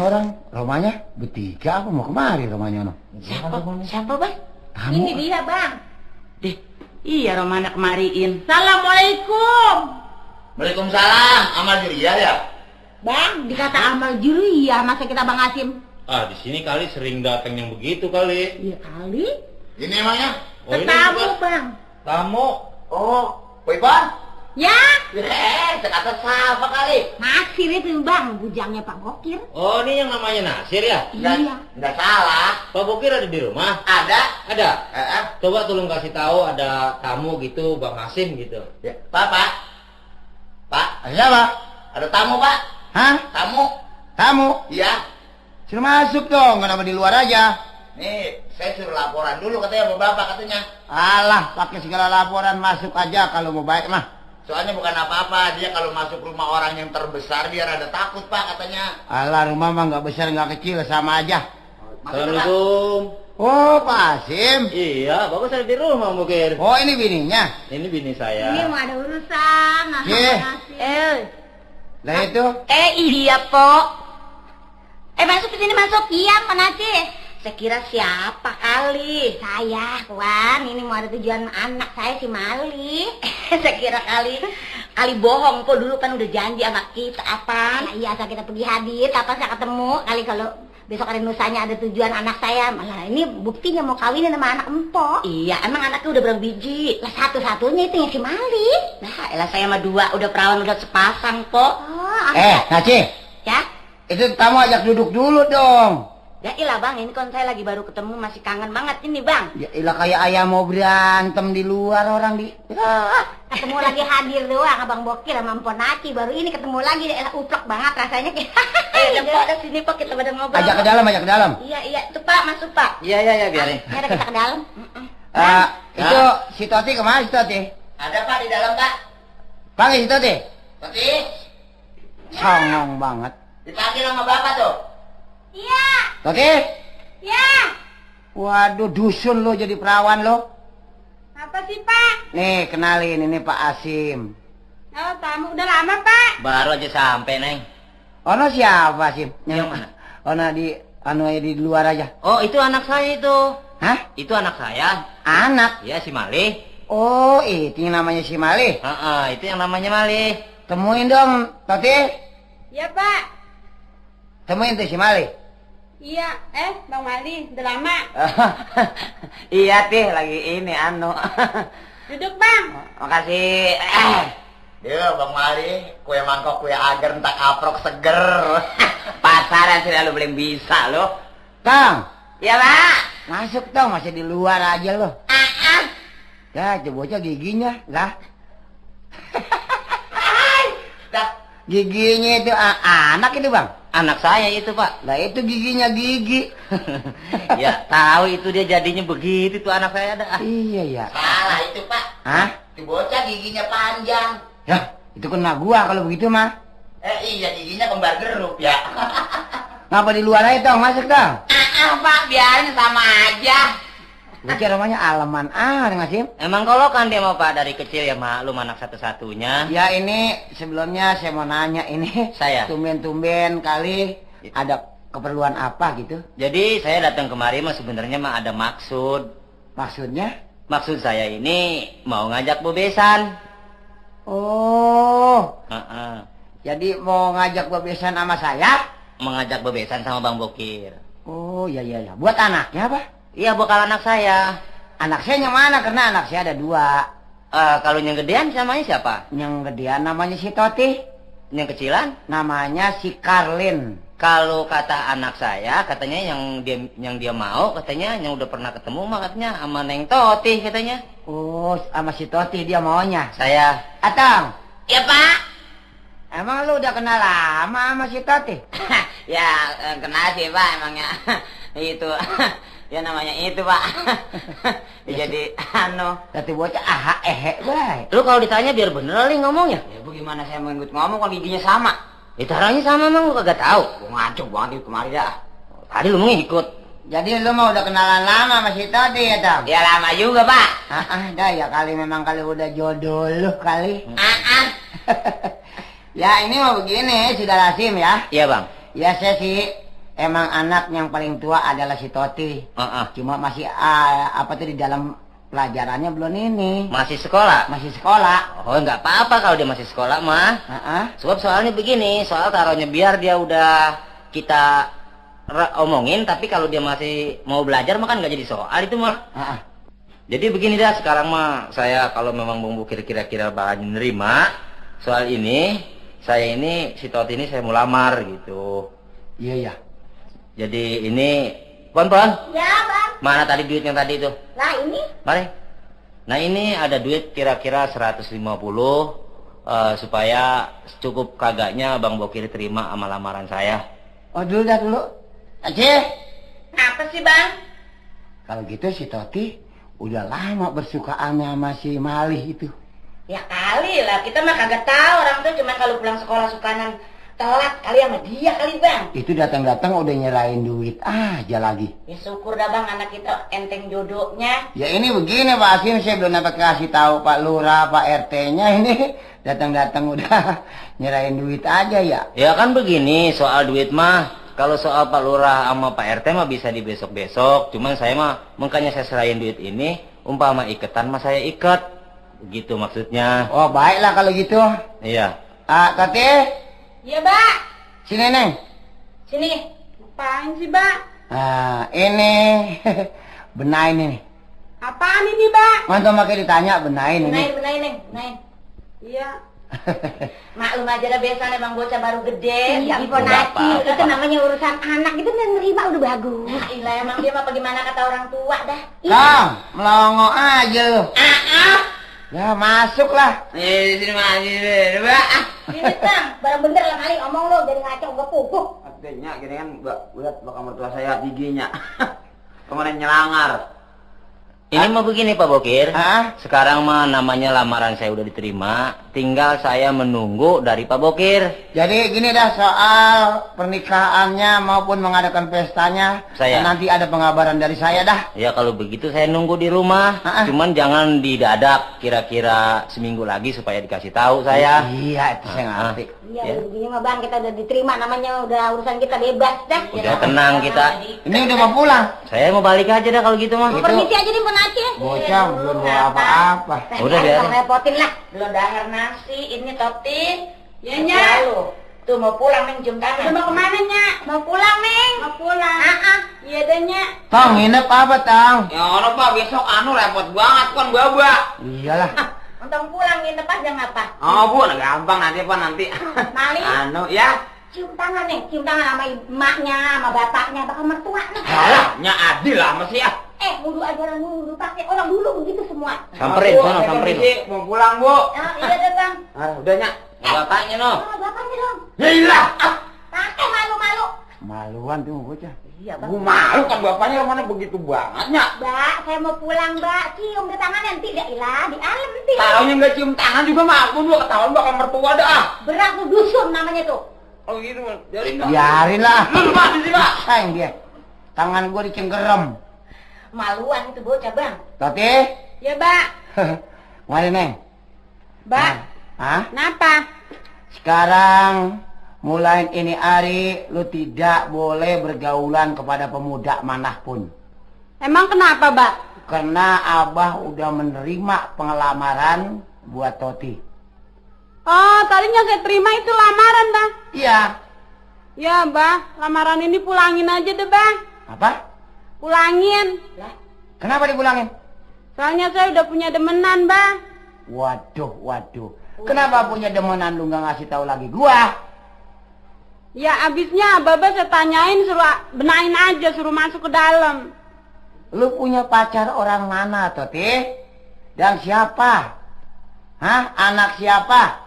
orang rumahnya bertiga, aku mau kemari rumahnya no. Siapa bang? Kamu. Ini dia bang. Deh, iya Romana kemariin. Assalamualaikum. Waalaikumsalam, Amal Juria ya? Bang, dikata amal juriah, masa kita Bang Hasim? Di sini kali sering datang yang begitu kali. Iya kali. Ini emangnya? Ini Tamu bukan bang. tamu. Oh, Ipan? Ya, Sekata siapa kali? Nasir itu bang, bujangnya Pak Bokir. Oh, ini yang namanya Nasir ya? Iya. Nggak salah. Pak Bokir ada di rumah? Ada. Ada. Eh, Coba tolong kasih tahu ada tamu gitu, Bang Hasim gitu. ya. Pak. Siapa? Ada tamu, Pak. Hah? Tamu? Tamu? Iya. Suruh masuk dong, kenapa di luar aja? Nih, saya suruh laporan dulu katanya sama Bapak katanya. Alah, pakai segala laporan, masuk aja kalau mau baik mah. Soalnya bukan apa-apa, dia kalau masuk rumah orang yang terbesar dia rada takut, Pak, katanya. Alah, rumah mah nggak besar nggak kecil, sama aja. Assalamualaikum. Oh, Pak Hasim. Iya, bagus ada di rumah Bokir. Oh, ini bininya. Ini bini saya. Ini mau ada urusan. Ye. Lah itu? Iya Pok. Masuk ke sini masuk. Iya Pak Nasir. Saya kira siapa kali? Saya, Wan, ini mau ada tujuan anak saya si Mali. Saya kira kali bohong kok, dulu kan udah janji anak kita apa? Ya, iya, asal kita pergi hadir, kapan saya ketemu. Kali kalau besok hari lusanya ada tujuan anak saya, malah ini buktinya mau kawinin sama anak empok. Iya, emang anaknya udah berapa biji? Lah satu-satunya itu yang si Mali. Nah, elah saya sama dua, udah perawan udah sepasang Pok. Oh, Naci, Ya? itu tamu ajak duduk dulu dong. Ya ilah bang, ini kan saya lagi baru ketemu, masih kangen banget ini bang. Ya ilah kayak ayam mau berantem di luar orang di... ketemu lagi hadir doang Abang Bokir sama Mpok Naci, baru ini ketemu lagi, elah uplok banget rasanya. Ayo Pok, ada sini Pok, kita pada ngobrol. Ajak ke dalam. Iya, itu Pak, masuk Pak. Iya, biarin. Ya udah kita ke dalam. Itu si Toti kemana si Toti? Ada, Pak, di dalam, Pak. Panggil si Toti. Tati, Songong banget. dipanggil sama Bapak tuh. Iya, Toti? ya. Waduh, dusun lo jadi perawan lo. Apa sih Pak? Nih, kenalin, ini Pak Hasim. Oh, tamu udah lama Pak. Baru aja sampai, Neng. Ono siapa Hasim? Yang mana? Ono di luar aja. Oh, itu anak saya itu. Hah? Itu anak saya. Anak? Iya, si Malih. Oh, itu yang namanya si Malih. Itu yang namanya Malih. Temuin dong, Toti. Ya Pak. Temuin tuh si Malih. Iya, Bang Mali, udah lama. Iya, Tih, lagi ini, Duduk Bang. Makasih. Dia Bang Mali, kue mangkok, kue agar, entak aprok seger. Pasaran sih lu belum bisa lo. Kang. Ya Pak. Masuk dong, masih di luar aja lo. Ya, bocah giginya lah. Dah, Giginya itu anak itu, Bang. Anak saya itu, Pak. Lah itu giginya gigi. Ya, tahu itu dia jadinya begitu tuh anak saya ada. Iya ya. salah itu, Pak. Hah? Itu bocah giginya panjang. Ya, itu kena gua kalau begitu mah. Iya, giginya kembar geruk ya. Ngapa di luar aja dong, masuk dong. Pak, biarin sama aja. Bocah namanya Alaman Hasim. Emang kalau kan dia mau Pak dari kecil ya maklum anak satu-satunya. Ya ini sebelumnya saya mau nanya ini. Saya? Tumben-tumben kali ada keperluan apa gitu. Jadi saya datang kemari mah sebenarnya mah ada maksud. Maksudnya? Maksud saya ini mau ngajak bebesan. Oh, Heeh. jadi mau ngajak bebesan sama saya? Mengajak bebesan sama Bang Bokir. Oh, ya. Buat anaknya apa? Iya, bakal anak saya. Anak saya yang mana? Karena anak saya ada 2. Kalau yang gedean namanya siapa? Yang gedean namanya si Toti. Yang kecilan? Namanya si Karlin. Kalau kata anak saya, katanya yang dia mau, katanya yang udah pernah ketemu mah katanya sama Neng Toti katanya. Oh, sama si Toti dia maunya. Saya. Atang, Ya Pak. emang lu udah kenal lama sama si Toti? Ya, kenal sih Pak emangnya. Itu. Ya namanya itu Pak. Jadi Tati bocah baik. Lu kalau ditanya biar bener li ngomongnya. Ya bagaimana saya mau ikut ngomong kalau giginya sama? Caranya sama emang lu kagak tahu. Gua ngaco banget itu kemari dah. Tadi lu mau ngikut. Jadi lu mah udah kenalan lama sama si Toti ya, Tang? Ya lama juga Pak. Dah ya kali memang kali udah jodoh lu kali. Ya ini mah begini, Saudara Hasim ya. Iya, Bang. Ya saya sih emang anak yang paling tua adalah si Toti. Cuma masih apa tuh di dalam pelajarannya belum ini. Masih sekolah? Masih sekolah. Oh, nggak apa-apa kalau dia masih sekolah mah. Sebab soalnya begini, soal taruhnya biar dia udah kita omongin, tapi kalau dia masih mau belajar mah kan nggak jadi soal itu mah. Jadi begini dah, sekarang mah saya kalau memang Bung Bukir kira-kira bakal nerima soal ini, saya ini si Toti ini saya mau lamar gitu. Iya. Jadi ini, Pon. Ya, Bang. Mana tadi duit yang tadi itu? Lah ini. Mari. Nah ini ada duit kira-kira 150 supaya cukup kagaknya Bang Bokir terima sama lamaran saya. Oh dulu. Aceh. Apa sih, Bang? Kalau gitu si Toti udah lama bersukaannya sama si Malih itu. Ya kali lah, kita mah kagak tahu orang tuh cuma kalau pulang sekolah sukanan telat kali sama dia kali, Bang. Itu datang-datang udah nyerahin duit aja lagi. Ya syukur dah, Bang, anak kita enteng jodohnya. Ya ini begini Pak Hakim, saya belum dapat kasih tahu Pak Lurah, Pak RT-nya ini datang-datang udah nyerahin duit aja ya. Ya kan begini, soal duit mah kalau soal Pak Lurah sama Pak RT mah bisa di besok-besok. Cuman saya mah makanya saya serahin duit ini, umpama iketan mah saya ikat. Begitu maksudnya. Oh baiklah kalau gitu. Iya. Tati. Iya, Mbak. Sini Neng. Sini. Apaan sih, Mbak? Ini benain ini. Apaan ini, Mbak? Mantu makai ditanya benain ini. Benain. Iya. Maklum aja dah, biasa emang bocah baru gede. Iya, Gitu, Bapak. itu namanya urusan anak, itu nerima udah bagus. Ilah, emang dia mah bagaimana kata orang tua dah. Kang, melongo aja lu. Ya masuklah. Sini Mbak. Ini, Bang, barang bener lah kali omong lo, jadi ngaco gak pupuk. Artinya gini kan, Mbak, lihat bakal mertua saya giginya. Kemarin nyelangar. Ini mau begini Pak Bokir. Sekarang mah namanya lamaran saya udah diterima, tinggal saya menunggu dari Pak Bokir. Jadi gini dah, soal pernikahannya maupun mengadakan pestanya, nanti ada pengabaran dari saya dah. Ya kalau begitu saya nunggu di rumah. Cuman jangan didadak, kira-kira seminggu lagi supaya dikasih tahu saya. Iya, itu saya ngerti. Iya, begini mah, Bang, kita udah diterima, namanya udah urusan kita bebas dah. Udah tenang kita. Ini udah mau pulang. Saya mau balik aja dah kalau gitu mah. Permisi aja nih, Pon Aceh. Bocah belum bawa apa-apa. Udah biarin. Repotin lah. Belum dahar nasi, ini Toti. Ya, Nya. Tuh mau pulang, Neng, cium tangan. Mau kemana, Nya? Mau pulang, Neng. Mau pulang. Iya dah, Nya. Tang, nginep apa, Tang? Ya orang Pak, besok repot banget kan Baba. Iyalah. Untuk pulang nginep aja ngapa? Oh Bu, gampang nanti Pak nanti. Mali. Ya. Cium tangan, Neng. Cium tangan sama emaknya, sama bapaknya, bakal mertua, Neng. Nya adil lah masih ya. Wudhu aja orang wudhu pakai orang dulu begitu semua. Samperin, sono samperin. Mau pulang Bu. Iya deh, Bang. Udah Nya. Bapaknya no. Bapaknya dong. Ya ilah. Pakai malu-malu. Maluan tuh bocah. Iya, Bang. Bu malu kan bapaknya mana begitu banget Nya. Mbak, saya mau pulang, Mbak. Cium di tangan nanti dah ilah di alam nanti. Taunya nggak cium tangan juga mah aku juga ketahuan bakal mertua dah. Berat tuh dusun namanya tuh. Oh gitu Mas. Biarin lah. Pak di sini Pak. Sayang dia. Tangan gua dicengkerem. Maluan itu bocah, Bang. Tati. Ya, Mbak. Mari, Neng. Mbak. Kenapa? Sekarang mulai ini hari lu tidak boleh bergaulan kepada pemuda manapun. Emang kenapa, Mbak? Karena Abah udah menerima pengelamaran buat Toti. Oh, tadinya saya terima itu lamaran, Bang. Iya. Ya, Mbak, lamaran ini pulangin aja deh, Bang. Apa? Pulangin. Lah, Kenapa dipulangin? Soalnya saya udah punya demenan, Bang. Waduh. Kenapa punya demenan lu nggak ngasih tahu lagi gua? Ya, abisnya Baba saya tanyain, suruh benain aja, suruh masuk ke dalam. Lu punya pacar orang mana, Toti? Dan siapa? Anak siapa?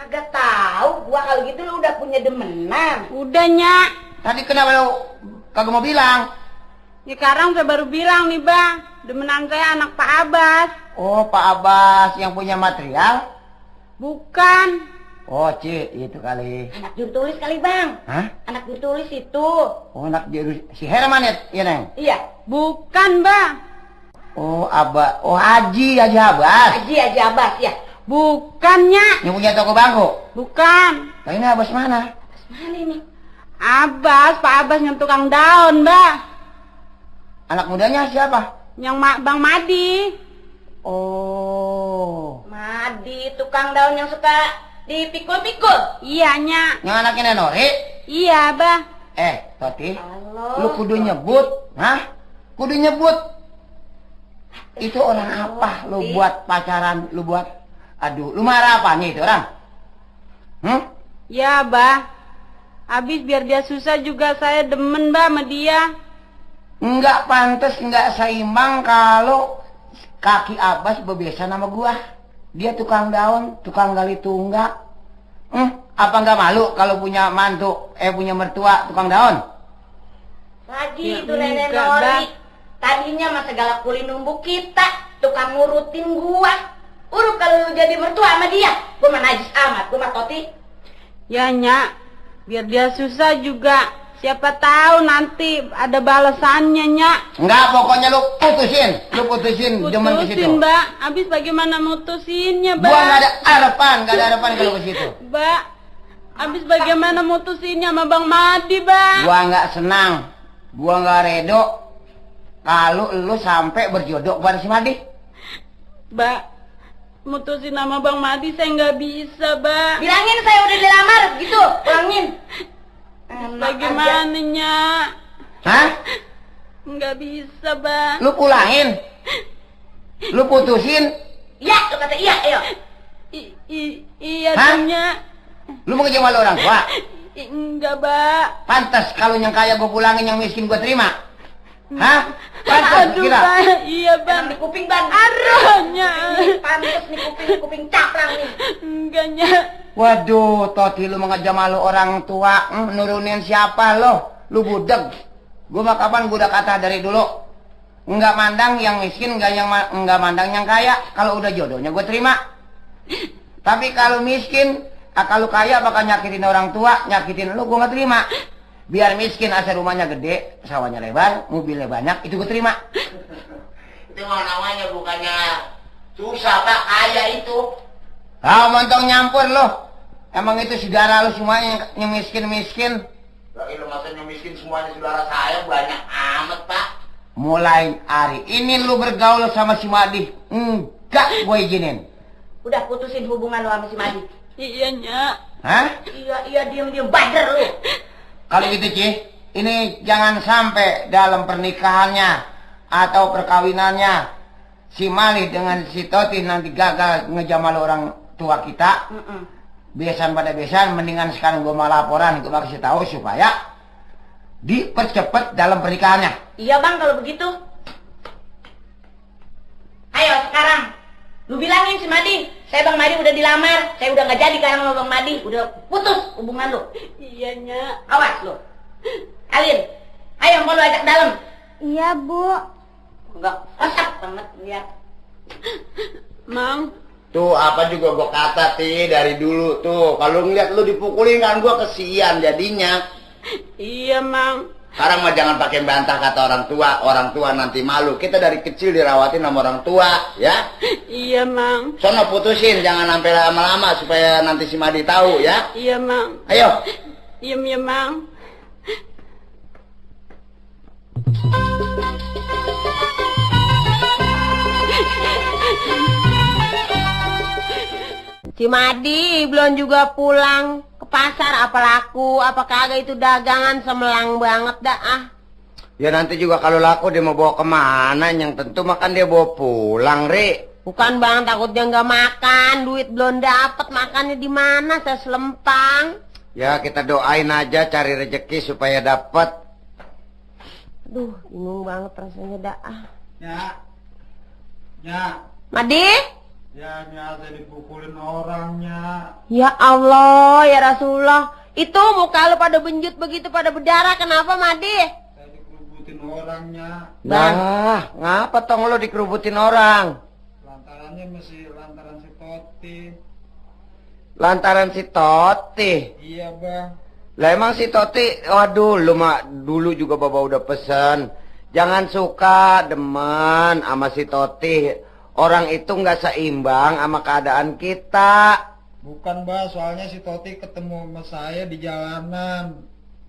kagak tahu. Gua kalau gitu lu udah punya demenan. Udah, Nyak. Tadi kenapa lu kagak mau bilang? Ya, sekarang saya baru bilang nih, Bang. Demenan saya anak Pak Abbas. Oh, Pak Abbas yang punya material? Bukan. Oh, Ci, itu kali. Anak juru tulis kali, Bang. Hah? Anak juru tulis itu. Oh, anak si Herman ya, iya, Neng? Iya. Bukan, Bang. Oh, Abah. Oh, Haji Abbas. Haji Abbas, ya. Bukan, Nyak. Yang punya toko bangku? Bukan. Lah ini Abbas mana? Mana ini? Abbas, Pak Abbas yang tukang daun, Mbak. Anak mudanya siapa? Yang Bang Madi. Oh. Madi, tukang daun yang suka dipikul-pikul. Iya, Nyak. Yang anaknya Nenori? Iya, Bah. Toti, Halo. lu kudu nyebut, hah? Kudu nyebut. Itu orang apa lu buat pacaran, lu buat? Aduh, lu marah apanya itu orang? Ya, Bah. Habis biar dia susah juga saya demen, Bah, sama dia. Enggak pantas, enggak seimbang kalau kaki Abbas bebesan sama gua. Dia tukang daun, tukang gali tunggak. Apa enggak malu kalau punya mantu, punya mertua tukang daun? Lagi Ya, itu Nenek enggak, Nori. Bang. Tadinya mah segala kuli nunggu kita, tukang ngurutin gua. Urut kalau lu jadi mertua sama dia. Gua mah najis amat, gua mah Toti. Ya, Nyak. Biar dia susah juga. Siapa tahu nanti ada balasannya, Nyak. Enggak, pokoknya lu putusin demen ke situ. Putusin, Mbak. Habis bagaimana mutusinnya, Mbak? Gua enggak ada harapan kalau ke situ. Mbak, habis bagaimana mutusinnya sama Bang Madi, Mbak? Gua enggak senang, gua enggak redo kalau lu sampai berjodoh kepada si Madi. Mbak, mutusin sama Bang Madi saya nggak bisa, Mbak. Bilangin saya udah dilamar, gitu. Bilangin. Bagaimana, Nyak? Hah? Nggak bisa, Mbak. Lu pulangin? Lu putusin? Iya, lu kata iya, ayo. Iya, Hah? Nyak. Lu mau ngejawab orang tua? Enggak, Mbak. Pantas kalau yang kaya gua pulangin, yang miskin gua terima. Hah? Pantas Aduh, kira? Mbak. Iya, Bang. Emang di kuping, Bang. Aduh, Nyak. Pantes nih kuping caplang nih. Enggak, Nyak. Waduh, Toti, lu mengajak malu orang tua, nurunin siapa lo? Lu budeg. Gua mah kapan gua udah kata dari dulu. Enggak mandang yang miskin, enggak mandang yang kaya. Kalau udah jodohnya gua terima. Tapi kalau miskin, kalau kaya bakal nyakitin orang tua, nyakitin lu gua nggak terima. Biar miskin asal rumahnya gede, sawahnya lebar, mobilnya banyak, itu gua terima. Itu mah namanya bukannya susah Pak, kaya itu. Ah, montong nyampur lo. Emang itu saudara lu semuanya yang miskin-miskin. Lah lu maksudnya miskin semuanya saudara saya banyak amat Pak. Mulai hari ini lu bergaul sama si Madi, enggak gue izinin. Udah putusin hubungan lo sama si Madi. Iya, Nyak. Hah? Iya, diem-diem bader lu. Kalau gitu, Ci, ini jangan sampai dalam pernikahannya atau perkawinannya si Mali dengan si Toti nanti gagal ngejamal orang tua kita. Besan pada besan, mendingan sekarang gue mau laporan, gue mau kasih tahu supaya dipercepat dalam pernikahannya. Iya, Bang, kalau begitu. Ayo sekarang, lu bilangin si Madi, saya Bang Madi udah dilamar, saya udah nggak jadi sekarang sama Bang Madi, udah putus hubungan lu. Iya, Nyak. Awas lu. Alin, ayo mau lu ajak dalam. Iya, Bu. Enggak, otak banget lihat. Mang. Tuh apa juga gua kata dari dulu tuh. Kalau ngeliat lu dipukulin kan gua kesian jadinya. Iya, Mang. Sekarang mah jangan pakai bantah kata orang tua nanti malu. Kita dari kecil dirawatin sama orang tua, ya. Iya, Mang. Sono putusin, jangan sampai lama-lama supaya nanti si Madi tahu, ya. Iya, Mang. Ayo. Iya, Mang. Si Madi belum juga pulang ke pasar, apa laku, apa kagak itu dagangan semelang banget dah ah. Ya nanti juga kalau laku dia mau bawa kemana, yang tentu makan dia bawa pulang, Ri. Bukan Bang, takut dia nggak makan, duit belum dapet, makannya di mana? Saya selempang. Ya kita doain aja cari rezeki supaya dapat. Aduh, bingung banget rasanya dah ah. Ya, Madi? ya saya dipukulin orangnya. Ya Allah, ya Rasulullah. Itu muka lu pada benjut begitu, pada berdarah, kenapa Madi? Saya dikerubutin orangnya. Nah, ngapa tong lo dikerubutin orang? Lantarannya masih lantaran si Toti. Lantaran si Toti. Iya Bang. Lah emang si Toti, waduh lu mah dulu juga Baba udah pesen. Jangan suka demen sama si Toti. Orang itu nggak seimbang sama keadaan kita. Bukan Bang, soalnya si Toti ketemu sama saya di jalanan.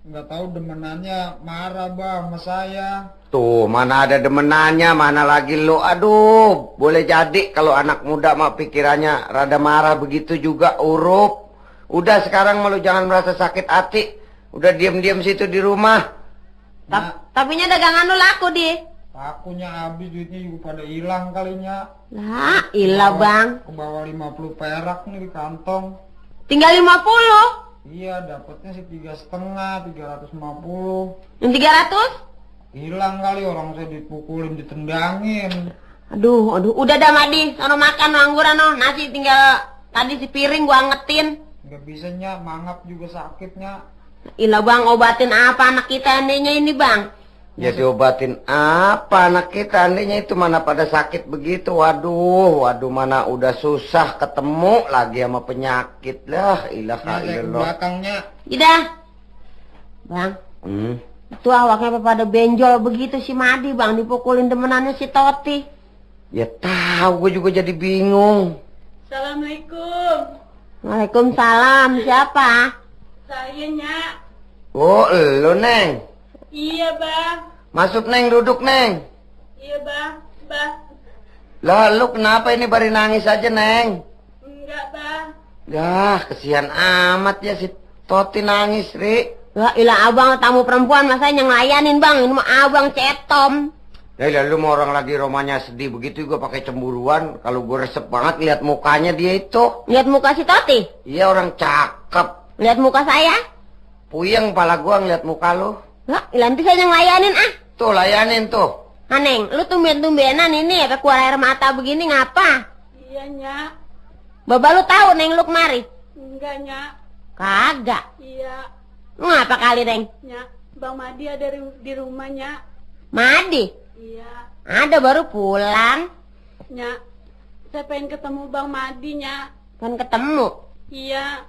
nggak tahu demenannya marah bang sama saya. Tuh, mana ada demenannya, mana lagi lo. Aduh, boleh jadi kalau anak muda mah pikirannya rada marah begitu juga, Urup. Udah sekarang malu jangan merasa sakit hati. Udah diam-diam situ di rumah. Tapinya dagangan lu laku, Di. Lakunya habis, duitnya juga pada hilang kalinya. Lah, ilah bang. Ke bawah 50 perak nih di kantong. Tinggal 50. Iya, dapatnya sih 3,5, 350. Yang 300? Hilang kali, orang saya dipukulin, ditendangin. Aduh, udah dah Madi, sono makan no angguran no, nasi tinggal tadi si piring gua angetin. Nggak bisa nyak, mangap juga sakitnya. Ilah bang, obatin apa anak kita andainya ini bang? Ya diobatin apa anak kita, andainya itu mana pada sakit begitu. Waduh, mana udah susah ketemu lagi sama penyakit lah. Ilaha Saya ke illallah. belakangnya. Ida, bang, itu awaknya pada benjol begitu si Madi bang, dipukulin demenannya si Toti. Ya tahu, gue juga jadi bingung. Assalamualaikum. Waalaikumsalam, siapa? Saya Nyak. Oh, lo Neng. Iya bang. Masuk Neng, duduk Neng. Iya bang, Lah, lu kenapa ini bari nangis aja Neng? Enggak bang. Yah, kesian amat ya si Toti nangis, Ri. Lah ilah abang tamu perempuan masa yang ngelayanin bang, ini mah abang cetom. Ya lu mau orang lagi romanya sedih begitu gue pakai cemburuan. Kalau gue resep banget lihat mukanya dia itu. Lihat muka si Toti? Iya, orang cakep. Lihat muka saya? Puyeng pala gua ngeliat muka lu. Lah, nanti saya yang ngelayanin ah. Tuh, layanin tuh. Neng, lu tumben-tumbenan ini apa keluar air mata begini ngapa? Iya, Nyak. Baba lu tahu Neng lu kemari? Enggak, Nyak. Kagak. Iya, Lu ngapa kali Neng? Nyak. Bang Madi ada di rumah, Nyak. Madi? Iya, Ada baru pulang. Nyak. Saya pengen ketemu Bang Madi, Nyak. Kan ketemu. Iya.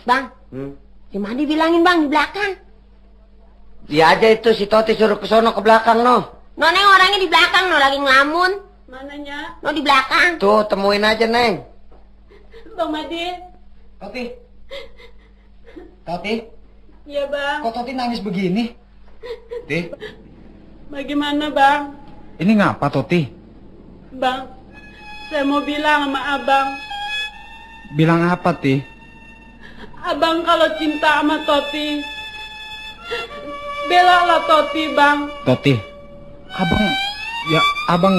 Bang, si Madi bilangin bang di belakang. Dia aja itu si Toti suruh ke sono ke belakang no. No Neng orangnya di belakang no lagi ngelamun. Mana, Nyak? No di belakang. Tuh, temuin aja Neng. Bang Madi. Toti. Toti, Iya, Bang. kok Toti nangis begini? Tih, Bagaimana, Bang? ini ngapa Toti? Bang, saya mau bilang sama Abang. Bilang apa, Tih? Abang kalau cinta sama Toti, belalah Toti, Bang. Toti, abang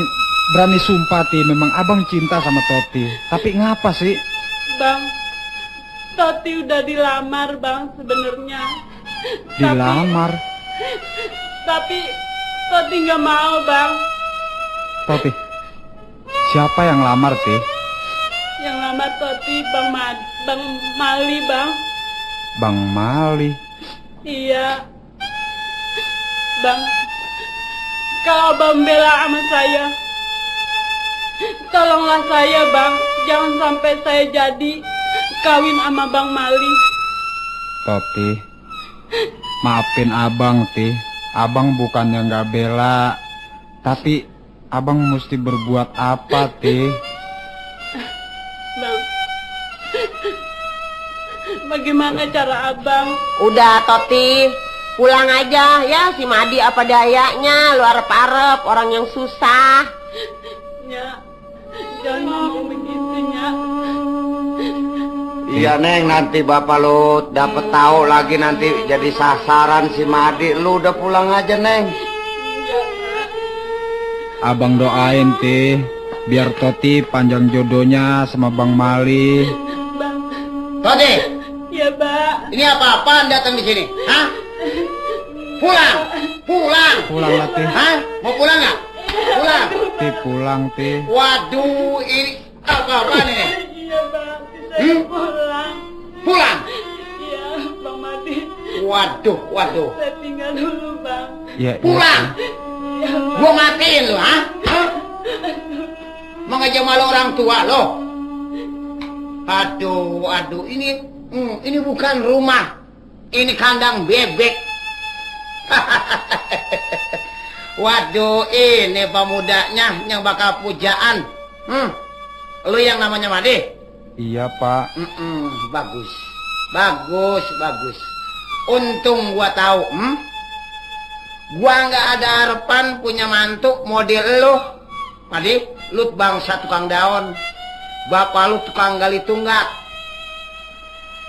berani sumpah, Tih, memang abang cinta sama Toti. Tapi ngapa sih? Bang, Toti udah dilamar, Bang, sebenarnya. Dilamar? Tapi Toti nggak mau, Bang. Toti, siapa yang lamar, Tih? Yang lamar Toti Bang Mali, Bang. Bang Mali. Iya. Bang, kalau Abang bela sama saya, tolonglah saya, Bang. Jangan sampai saya jadi kawin sama Bang Mali. Toti, maafin abang, Tih. Abang bukannya nggak bela, tapi abang mesti berbuat apa, Tih? Bang, bagaimana cara Abang? Udah Toti, pulang aja ya si Madi apa dayanya, lu arep-arep orang yang susah. Nyak, jangan ngomong begitu, Nyak. Iya Neng, nanti bapak lu dapet tahu lagi nanti jadi sasaran si Madi. Lu udah pulang aja Neng. Abang doain, Tih, biar Toti panjang jodohnya sama Bang Mali. Bang, Toti, ya, Pak. ini apa-apaan datang di sini? Hah? Pulang, pulang. Pulang lah, Tih. Hah? Mau pulang nggak? Pulang. Tih, pulang, Tih. Waduh, ini apa-apaan ini? Iya, Bang. Saya pulang. Pulang. Iya, Bang Madi. Waduh. Saya tinggal dulu, Bang. Ya, Pulang. Gua matiin lu, hah? Mau ngajak malu orang tua lo. Aduh, ini bukan rumah. Ini kandang bebek. Waduh, ini pemudanya yang bakal pujaan. Lu yang namanya Madi? Iya, Pak. Bagus. Untung gua tahu, gua nggak ada harapan punya mantu model lo. Madi, lu bangsa tukang daun. Bapak lu tukang gali tunggak.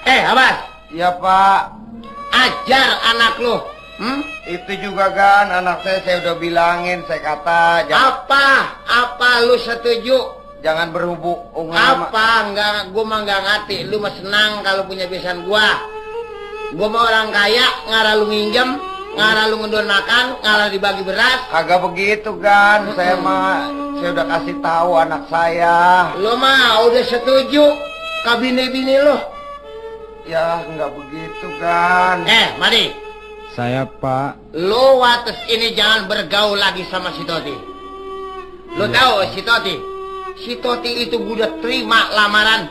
Abas. Iya Pak. Ajar anak lu. Itu juga kan anak saya udah bilangin, saya kata jangan, Apa lu setuju? jangan berhubungan sama. Apa? Enggak, gua mah enggak ngerti. Lu mah senang kalau punya besan gua. Gua mah orang kaya, ngarah lu minjem, ngarah lu ngedonakan, ngarah dibagi beras. Kagak begitu kan, saya udah kasih tahu anak saya. Lu mah udah setuju ke bini-bini lu. Ya nggak begitu kan. Mari. Saya Pak. Lu wates ini jangan bergaul lagi sama si Toti. Lu tahu si Toti? Si Toti itu udah terima lamaran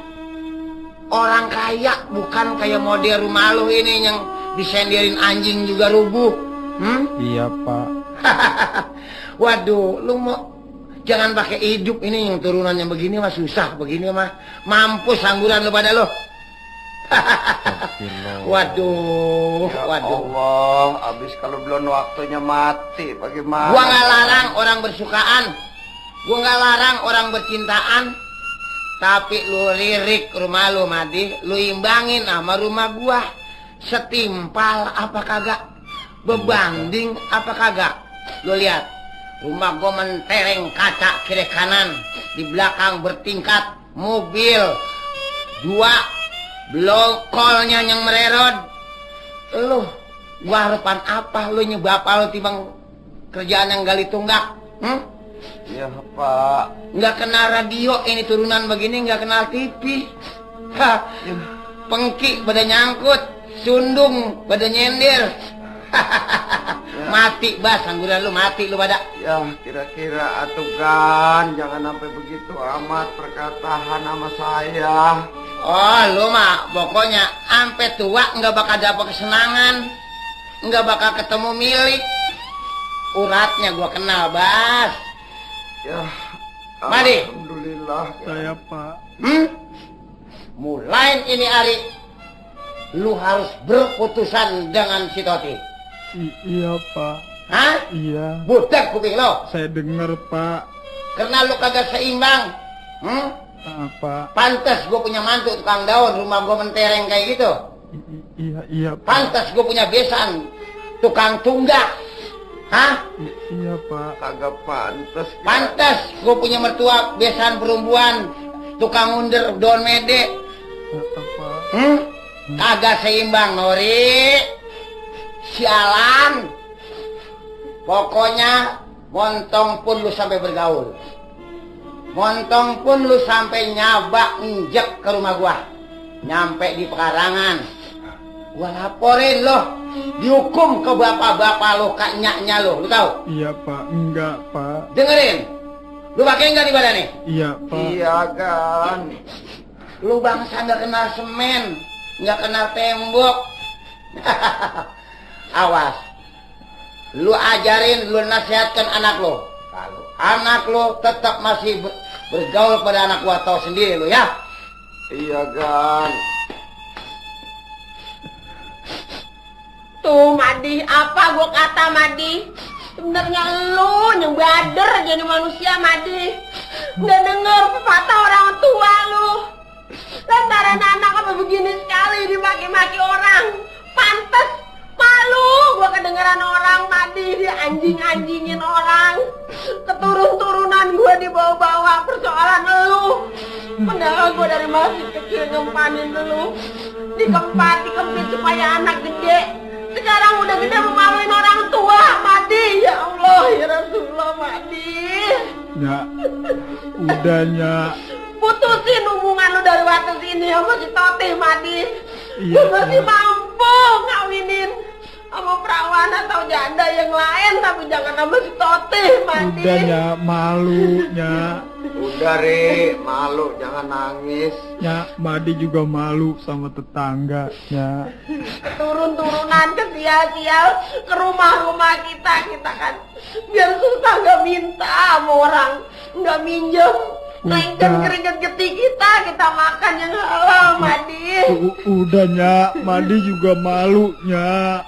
orang kaya, bukan kayak model rumah lu ini yang disenderin anjing juga rubuh. Iya Pak. Waduh, lu mau jangan pakai hidup ini yang turunannya begini mah susah, begini mah mampus angguran lu pada lu. Waduh, Ya waduh. Allah, abis kalau belum waktunya mati, bagaimana? Gua nggak larang orang bersukaan, gua nggak larang orang bercintaan, tapi lu lirik rumah lu, Madi, lu imbangin sama rumah gua, setimpal apa kagak, bebanding apa kagak. Lu lihat, rumah gua mentereng kaca kiri kanan, di belakang bertingkat, mobil dua, blokolnya yang mererod. Lu, gua harapan apa lu nyebab lu timbang kerjaan yang gali tunggak? Ya Pak. Nggak kenal radio ini turunan begini, nggak kenal TV. Pengki pada nyangkut, sundung pada nyender. Mati bas, angguran lu mati lu pada. Ya kira-kira atuh kan, jangan sampai begitu amat perkataan sama saya. Oh, lu mah pokoknya sampai tua nggak bakal dapat kesenangan, nggak bakal ketemu milik. Uratnya gua kenal, Bas. Ya, Mari. Alhamdulillah. Saya Pak. Mulai ini hari, lu harus berputusan dengan si Toti. Iya Pak. Hah? Iya. Budak kuping lo. Saya dengar Pak. Karena lu kagak seimbang. Apa? Pantas gue punya mantu tukang daun, rumah gue mentereng kayak gitu. Iya Pak. Pantas gue punya besan tukang tunggak. Hah? Iya Pak. Kagak pantas. Pantas gue punya mertua besan perempuan tukang under daun mede. Apa? Kagak seimbang, Nori. Sialan. Pokoknya montong pun lu sampai bergaul. Montong pun lu sampai nyabak injek ke rumah gua. Nyampe di pekarangan. Gua laporin lo. Dihukum ke bapak-bapak lo, kak nyaknya lo. Lu tahu? Iya Pak. Enggak Pak. Dengerin. Lu pakai enggak di badan nih? Iya Pak. Iya kan. Lu bangsa nggak kenal semen, nggak kenal tembok. Awas. Lu ajarin, lu nasihatkan anak lo. Kalau anak lo tetap masih bergaul pada anak gua, tahu sendiri lo ya. Iya kan. Tuh Madi, apa gua kata Madi? Sebenarnya lu yang bader jadi manusia Madi. Nggak denger pepatah orang tua lu. Lantaran anak apa begini sekali dimaki-maki orang. Pantes malu gua kedengeran orang Madi, dia anjing-anjingin orang. Keturun-turunan gua dibawa-bawa persoalan lu. Padahal gua dari masih kecil ngempanin lu. Dikempit supaya anak gede. Sekarang udah gede memaluin orang tua, Madi. Ya Allah, ya Rasulullah, Madi. Ya. Udahnya. Putusin hubungan lu dari waktu sini sama si Toti, Madi. Iya. Lu masih mampu ngawinin sama perawan atau janda yang lain, tapi jangan sama si Toti, Madi. Udahnya malunya. Udah Ri, malu jangan nangis. Ya, Madi juga malu sama tetangganya. Turun-turunan ke sial-sial ke rumah-rumah kita kan biar susah nggak minta sama orang, nggak minjem. Keringet-keringet getih kita makan yang halal, Madi. Udah, Nyak. Madi juga malu, Nyak.